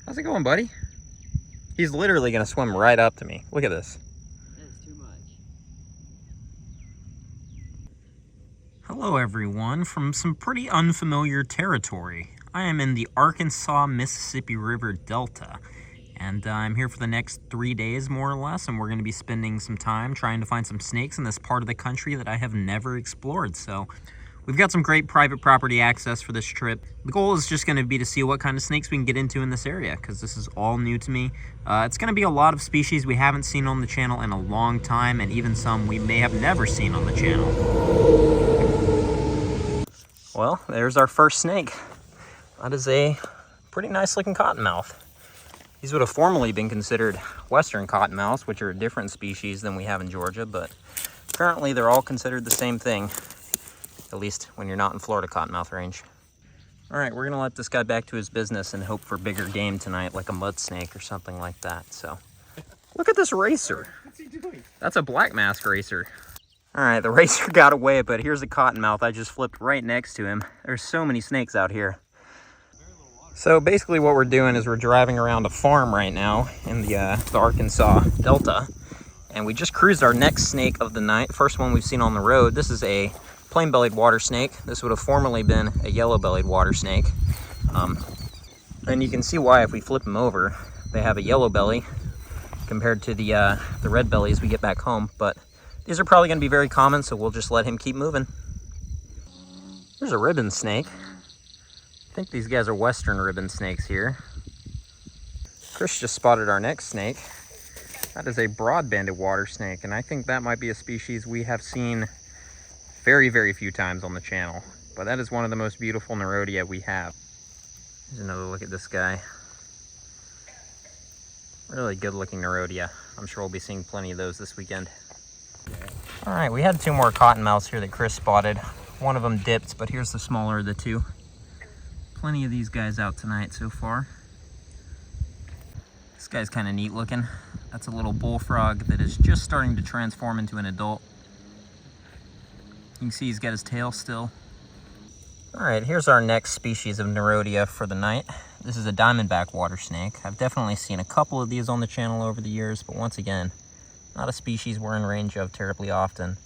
How's it going, buddy? He's literally gonna swim right up to me. Look at this. That is too much. Hello everyone from some pretty unfamiliar territory. I am in the Arkansas-Mississippi River Delta, and I'm here for the next 3 days more or less, and we're going to be spending some time trying to find some snakes in this part of the country that I have never explored. So we've got some great private property access for this trip. The goal is just going to be to see what kind of snakes we can get into in this area, because this is all new to me. It's going to be a lot of species we haven't seen on the channel in a long time, and even some we may have never seen on the channel. Well, there's our first snake. That is a pretty nice looking cottonmouth. These would have formerly been considered western cottonmouths, which are a different species than we have in Georgia, but currently they're all considered the same thing, at least when you're not in Florida cottonmouth range. All right, we're gonna let this guy back to his business and hope for bigger game tonight, like a mud snake or something like that. So, look at this racer. What's he doing? That's a black mask racer. All right, the racer got away, but here's a cottonmouth. I just flipped right next to him. There's so many snakes out here. So basically what we're doing is we're driving around a farm right now in the Arkansas Delta, and we just cruised our next snake of the night, first one we've seen on the road. This is a plain-bellied water snake. This would have formerly been a yellow-bellied water snake. And you can see why if we flip them over. They have a yellow belly compared to the red bellies we get back home, but these are probably going to be very common, so we'll just let him keep moving. There's a ribbon snake. I think these guys are western ribbon snakes here. Chris just spotted our next snake. That is a broad-banded water snake, and I think that might be a species we have seen very, very few times on the channel. But that is one of the most beautiful Nerodia we have. Here's another look at this guy. Really good-looking Nerodia. I'm sure we'll be seeing plenty of those this weekend. All right, we had 2 more cottonmouths here that Chris spotted. One of them dipped, but here's the smaller of the 2. Plenty of these guys out tonight so far. This guy's kind of neat looking. That's a little bullfrog that is just starting to transform into an adult. You can see he's got his tail still. All right, here's our next species of Nerodia for the night. This is a Diamondback Watersnake. I've definitely seen a couple of these on the channel over the years, but once again, not a species we're in range of terribly often.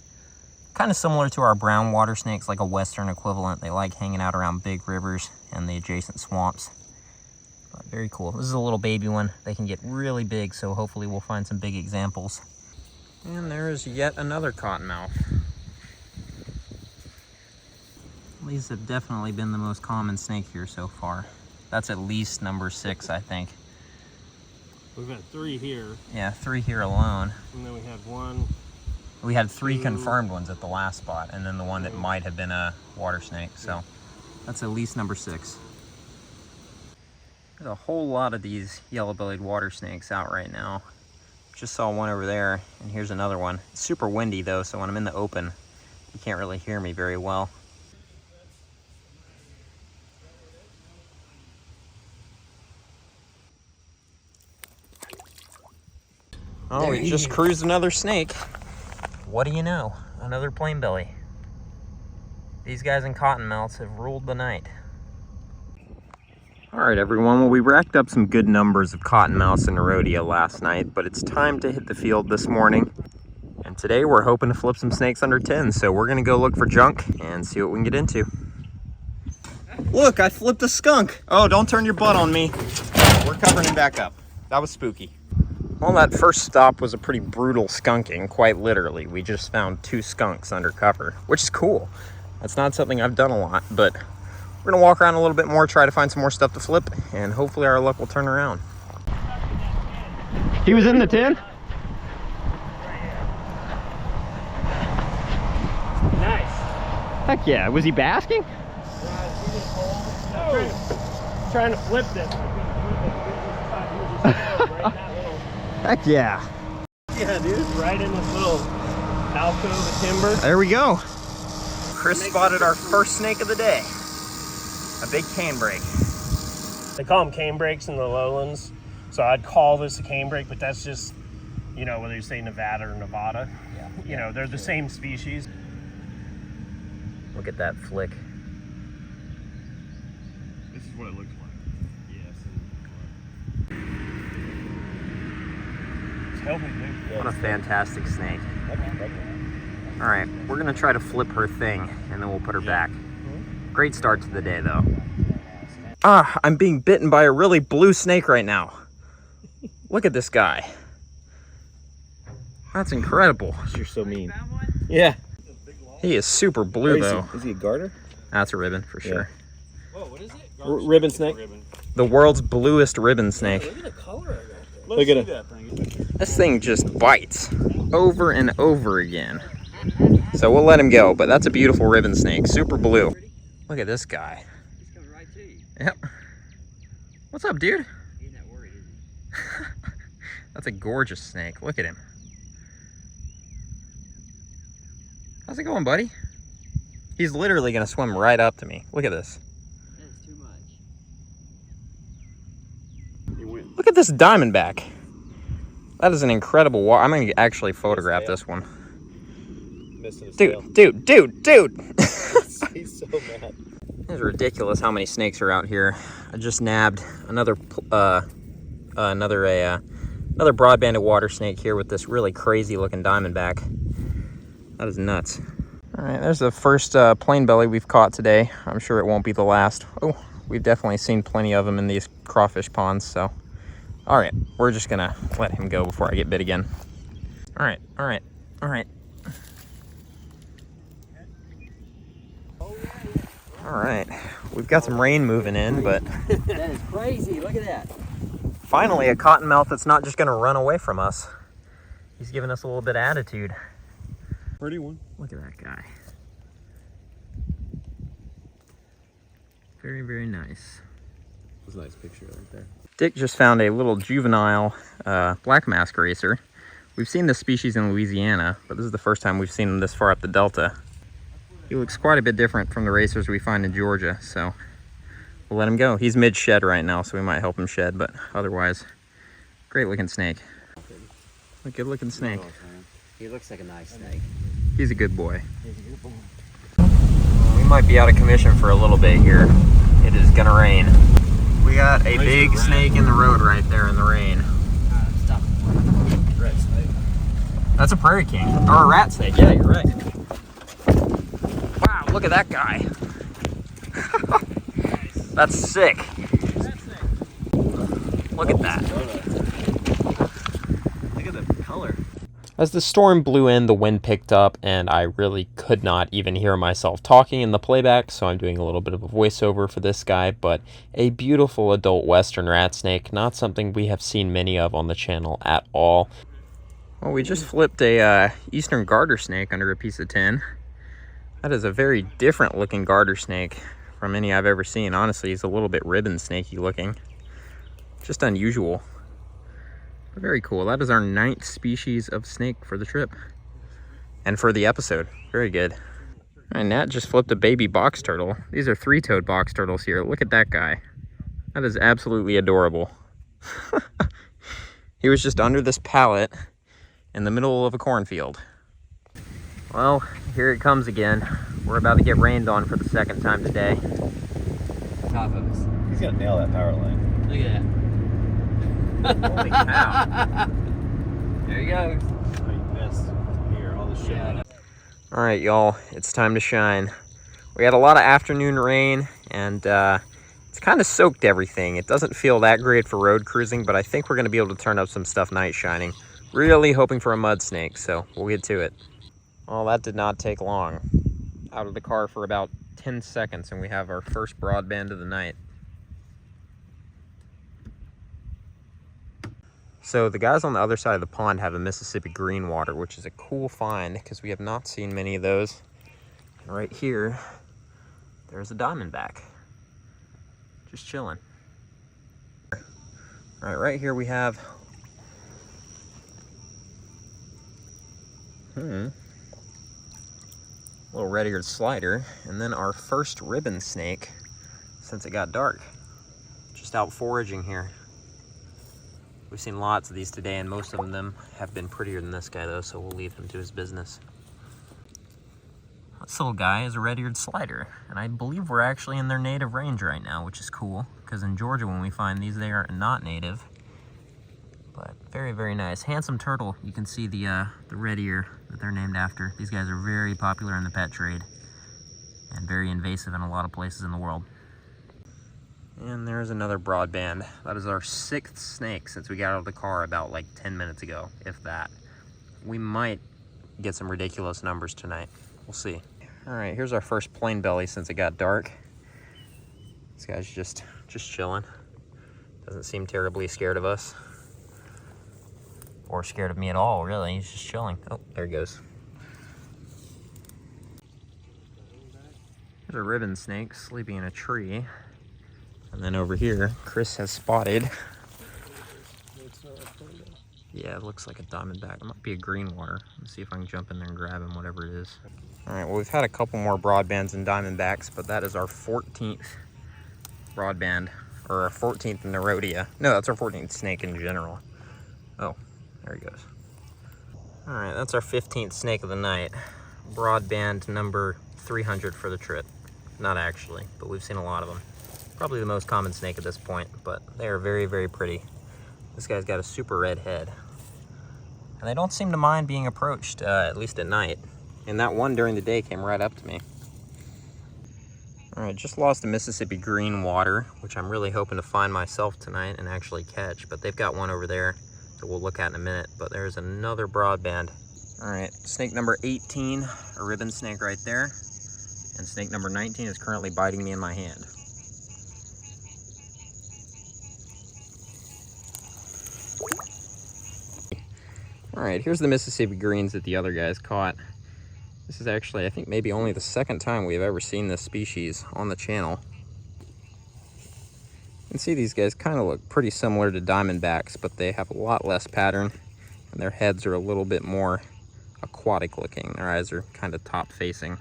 Kind of similar to our brown water snakes, like a western equivalent. They like hanging out around big rivers and the adjacent swamps. But very cool. This is a little baby one. They can get really big, so hopefully we'll find some big examples. And there's yet another cottonmouth. These have definitely been the most common snake here so far. That's at least number 6, I think. We've got 3 here. Yeah, 3 here alone. And then we had 1. We had 3 confirmed ones at the last spot, and then the one that might have been a water snake, so that's at least number 6. There's a whole lot of these yellow-bellied water snakes out right now. Just saw one over there, and here's another one. It's super windy though, so when I'm in the open, you can't really hear me very well. Oh, we just cruised another snake. What do you know? Another plain belly. These guys in cottonmouths have ruled the night. All right, everyone. Well, we racked up some good numbers of cottonmouths and Nerodia last night, but it's time to hit the field this morning. And today we're hoping to flip some snakes under 10, so we're gonna go look for junk and see what we can get into. Look, I flipped a skunk. Oh, don't turn your butt on me. We're covering him back up. That was spooky. Well, that first stop was a pretty brutal skunking, quite literally. We just found 2 skunks under cover, which is cool. That's not something I've done a lot, but we're gonna walk around a little bit more, try to find some more stuff to flip, and hopefully our luck will turn around. He was in the tin? Nice. Heck yeah, was he basking? Trying to flip this. Heck yeah. Yeah, dude. Right in this little alcove of timber. There we go. Chris spotted our first snake of the day. A big canebrake. They call them canebrakes in the lowlands. So I'd call this a canebrake, but that's just, you know, whether you say Nevada or Nevada. Yeah. You know, they're the same species. Look at that flick. This is what it looks like. Yes. What a fantastic snake. All right, we're gonna try to flip her thing and then we'll put her back. Great start to the day though. Ah, I'm being bitten by a really blue snake right now. Look at this guy. That's incredible. You're so mean. Yeah. He is super blue though. Is he a garter? That's a ribbon for sure. Whoa, what is it? Ribbon snake? The world's bluest ribbon snake. Look at the color of that. Look at it. This thing just bites over and over again. So we'll let him go, but that's a beautiful ribbon snake, super blue. Look at this guy. He's coming right to you. Yep. What's up, dude? He's not worried, is he? That's a gorgeous snake. Look at him. How's it going, buddy? He's literally gonna swim right up to me. Look at this. That's too much. Look at this diamondback. That is an incredible I'm gonna actually photograph this one. Dude. He's so mad. It's ridiculous how many snakes are out here. I just nabbed another broad-banded water snake here with this really crazy looking diamondback. That is nuts. All right, there's the first plain belly we've caught today. I'm sure it won't be the last. Oh, we've definitely seen plenty of them in these crawfish ponds, so. All right, we're just gonna let him go before I get bit again. All right. All right, we've got some rain moving in, but That is crazy. Look at that. finally a cottonmouth that's not just gonna run away from us. He's giving us a little bit of attitude. Pretty one. Look at that guy. Very, very nice. That's a nice picture right there. Dick just found a little juvenile black mask racer. We've seen this species in Louisiana, but this is the first time we've seen him this far up the Delta. He looks quite a bit different from the racers we find in Georgia, so we'll let him go. He's mid-shed right now, so we might help him shed, but otherwise, great looking snake. A good looking snake. He looks like a nice snake. He's a good boy. We might be out of commission for a little bit here. It is gonna rain. We got a big snake in the road right there in the rain. Stop. Ratsnake. That's a prairie king, or a rat snake. Yeah, you're right. Wow, look at that guy. That's sick. Look at that. Look at the color. As the storm blew in, the wind picked up, and I really could not even hear myself talking in the playback, so I'm doing a little bit of a voiceover for this guy, but a beautiful adult western rat snake, not something we have seen many of on the channel at all. Well, we just flipped a eastern garter snake under a piece of tin. That is a very different looking garter snake from any I've ever seen. Honestly, he's a little bit ribbon snaky looking. Just unusual. Very cool. That is our 9th species of snake for the trip. And for the episode. Very good. And Nat just flipped a baby box turtle. These are 3-toed box turtles here. Look at that guy. That is absolutely adorable. He was just under this pallet in the middle of a cornfield. Well, here it comes again. We're about to get rained on for the 2nd time today. Top of us. He's gonna nail that power line. Look at that. Holy cow. There he goes. Oh, you missed. Here, all the shit. Yeah. All right, y'all, it's time to shine. We had a lot of afternoon rain, and it's kind of soaked everything. It doesn't feel that great for road cruising, but I think we're going to be able to turn up some stuff night shining. Really hoping for a mud snake, so we'll get to it. Well, that did not take long. Out of the car for about 10 seconds, and we have our first broadband of the night. So the guys on the other side of the pond have a Mississippi green water, which is a cool find because we have not seen many of those. And right here, there's a diamondback, just chilling. All right here we have a little red-eared slider, and then our first ribbon snake since it got dark. Just out foraging here. We've seen lots of these today, and most of them have been prettier than this guy, though, so we'll leave him to his business. This little guy is a red-eared slider, and I believe we're actually in their native range right now, which is cool, because in Georgia, when we find these, they are not native. But very, very nice. Handsome turtle. You can see the red ear that they're named after. These guys are very popular in the pet trade and very invasive in a lot of places in the world. And there's another broadband. That is our 6th snake since we got out of the car about like 10 minutes ago, if that. We might get some ridiculous numbers tonight. We'll see. All right, here's our first plain belly since it got dark. This guy's just chilling. Doesn't seem terribly scared of us. Or scared of me at all, really. He's just chilling. Oh, there he goes. There's a ribbon snake sleeping in a tree. And then over here, Chris has spotted. Yeah, it looks like a diamondback. It might be a green water. Let's see if I can jump in there and grab him, whatever it is. All right, well, we've had a couple more broadbands and diamondbacks, but that is our 14th broadband, or our 14th Nerodia. No, that's our 14th snake in general. Oh, there he goes. All right, that's our 15th snake of the night. Broadband number 300 for the trip. Not actually, but we've seen a lot of them. Probably the most common snake at this point, but they are very, very pretty. This guy's got a super red head. And they don't seem to mind being approached, at least at night. And that one during the day came right up to me. All right, just lost a Mississippi green water, which I'm really hoping to find myself tonight and actually catch. But they've got one over there that we'll look at in a minute. But there's another broadband. All right, snake number 18, a ribbon snake right there. And snake number 19 is currently biting me in my hand. All right, here's the Mississippi greens that the other guys caught. This is actually, I think, maybe only the second time we've ever seen this species on the channel. You can see these guys kind of look pretty similar to diamondbacks, but they have a lot less pattern, and their heads are a little bit more aquatic looking. Their eyes are kind of top facing.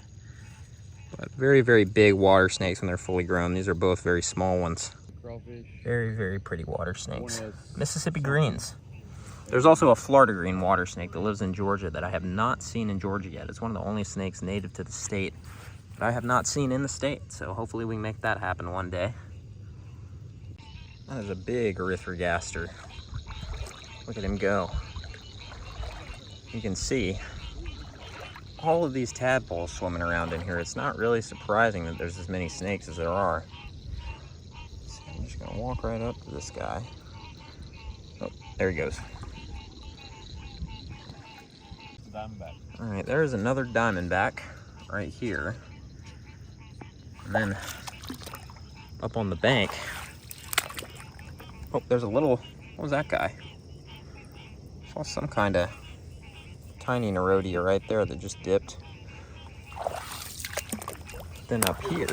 But very, very big water snakes when they're fully grown. These are both very small ones. Crawfish. Very, very pretty water snakes. Mississippi greens. There's also a Florida green water snake that lives in Georgia that I have not seen in Georgia yet. It's one of the only snakes native to the state that I have not seen in the state. So hopefully we can make that happen one day. That is a big erythrogaster. Look at him go. You can see all of these tadpoles swimming around in here. It's not really surprising that there's as many snakes as there are. So I'm just gonna walk right up to this guy. Oh, there he goes. Diamondback. All right, there's another diamondback right here. And then up on the bank, oh, there's a little, what was that guy? Saw some kind of tiny Nerodia right there that just dipped. Then up here,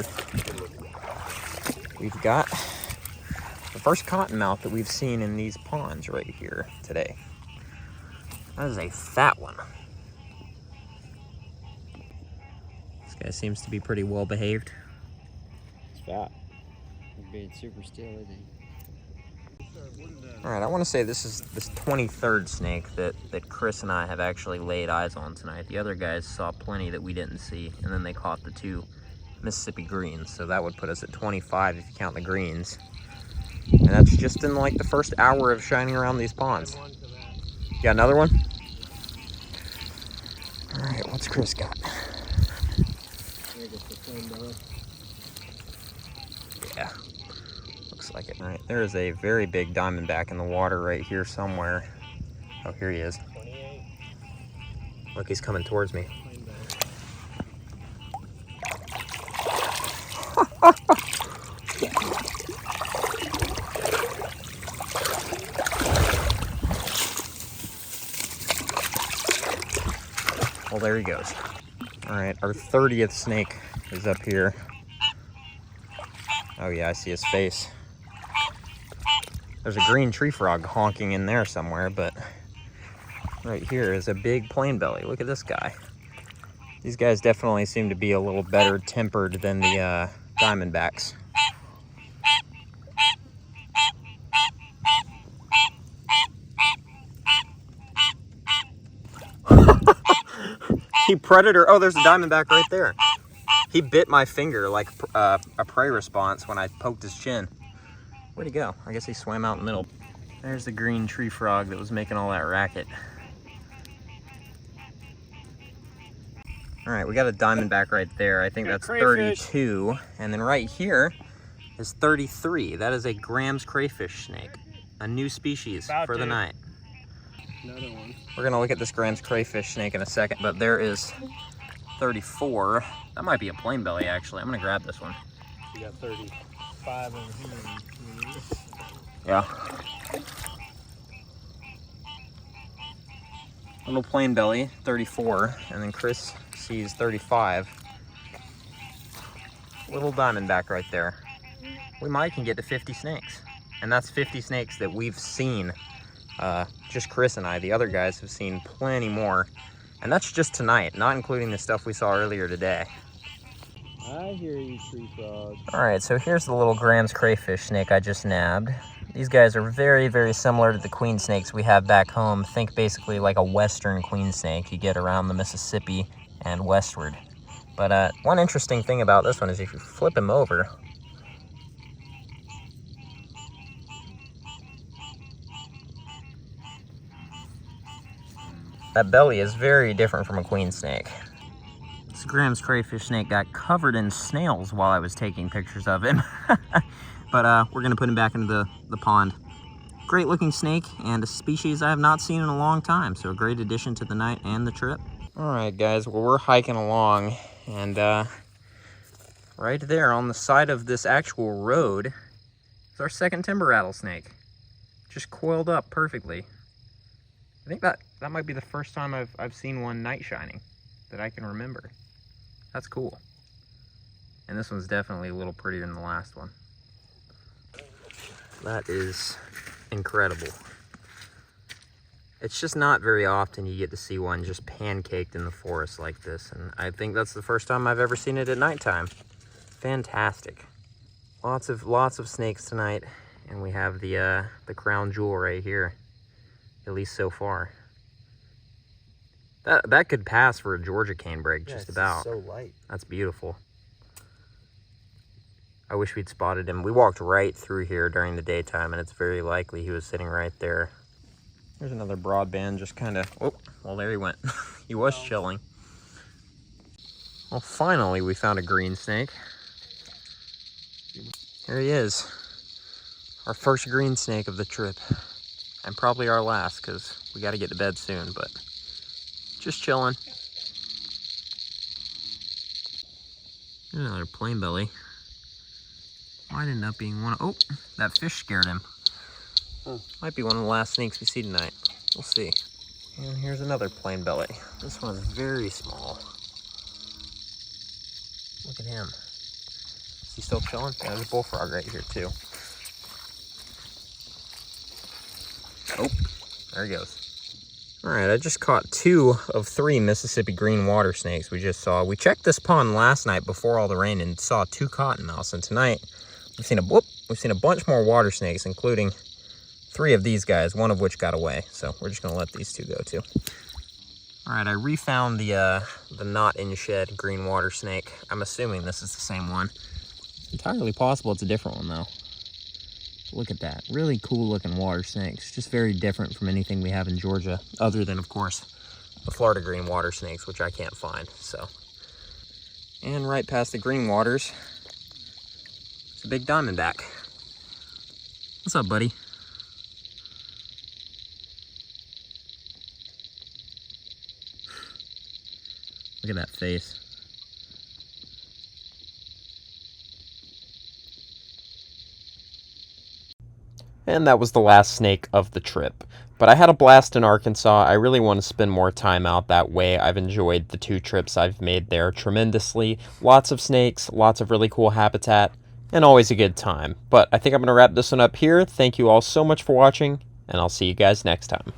we've got the first cottonmouth that we've seen in these ponds right here today. That is a fat one. This guy seems to be pretty well behaved. It's fat. He's being super still, isn't he? All right, I want to say this is this 23rd snake that Chris and I have actually laid eyes on tonight. The other guys saw plenty that we didn't see, and then they caught the 2 Mississippi greens. So that would put us at 25 if you count the greens. And that's just in like the first hour of shining around these ponds. You got another one? All right, what's Chris got? Yeah, looks like it. All right, there is a very big diamondback in the water right here somewhere. Oh, here he is. Look, he's coming towards me. Well, there he goes. All right, our 30th snake is up here. Oh yeah, I see his face. There's a green tree frog honking in there somewhere, but right here is a big plain belly. Look at this guy. These guys definitely seem to be a little better tempered than the diamondbacks. He predator. Oh, there's a diamondback right there. He bit my finger like a prey response when I poked his chin. Where'd he go? I guess he swam out in the middle. There's the green tree frog that was making all that racket. All right, we got a diamondback right there. I think that's crayfish. 32. And then right here is 33. That is a Graham's crayfish snake, a new species for the night. Another one. We're gonna look at this Graham's crayfish snake in a second, but there is 34. That might be a plain belly, actually. I'm gonna grab this one. You got 35 over here. Yeah. Little plain belly, 34, and then Chris sees 35. Little diamondback right there. We might can get to 50 snakes, and that's 50 snakes that we've seen. Just Chris and I. The other guys have seen plenty more, and that's just tonight, not including the stuff we saw earlier today. I hear you, tree frog. All right, so here's the little Graham's crayfish snake I just nabbed. These guys are very, very similar to the queen snakes we have back home. Think basically like a western queen snake you get around the Mississippi and westward. But one interesting thing about this one is if you flip him over, that belly is very different from a queen snake. This Graham's crayfish snake got covered in snails while I was taking pictures of him. But we're gonna put him back into the pond. Great looking snake and a species I have not seen in a long time. So a great addition to the night and the trip. All right, guys, well, we're hiking along, and right there on the side of this actual road is our second timber rattlesnake. Just coiled up perfectly. I think that might be the first time I've seen one night shining that I can remember. That's cool. And this one's definitely a little prettier than the last one. That is incredible. It's just not very often you get to see one just pancaked in the forest like this, and I think that's the first time I've ever seen it at nighttime. Fantastic. Lots of snakes tonight, and we have the crown jewel right here, at least so far. That could pass for a Georgia canebrake, just about. So light. That's beautiful. I wish we'd spotted him. We walked right through here during the daytime, and it's very likely he was sitting right there. There's another broadband, just kind of, oh, well, there he went. He was chilling. Well, finally, we found a green snake. Here he is. Our first green snake of the trip. And probably our last, because we got to get to bed soon, but just chilling. Another plain belly. Might end up being one. Oh, that fish scared him. Might be one of the last snakes we see tonight. We'll see. And here's another plain belly. This one is very small. Look at him. Is he still chilling? Yeah, there's a bullfrog right here too. Oh, there he goes. All right, I just caught 2 of 3 Mississippi green water snakes we just saw. We checked this pond last night before all the rain and saw 2 cottonmouths, and tonight we've seen a bunch more water snakes, including 3 of these guys, one of which got away. So we're just gonna let these 2 go too. All right, I refound the not in shed green water snake. I'm assuming this is the same one. It's entirely possible it's a different one though. Look at that, really cool looking water snakes. Just very different from anything we have in Georgia, other than of course the Florida green water snakes, which I can't find, so. And right past the green waters, it's a big diamondback. What's up, buddy? Look at that face. And that was the last snake of the trip. But I had a blast in Arkansas. I really want to spend more time out that way. I've enjoyed the 2 trips I've made there tremendously. Lots of snakes, lots of really cool habitat, and always a good time. But I think I'm going to wrap this one up here. Thank you all so much for watching, and I'll see you guys next time.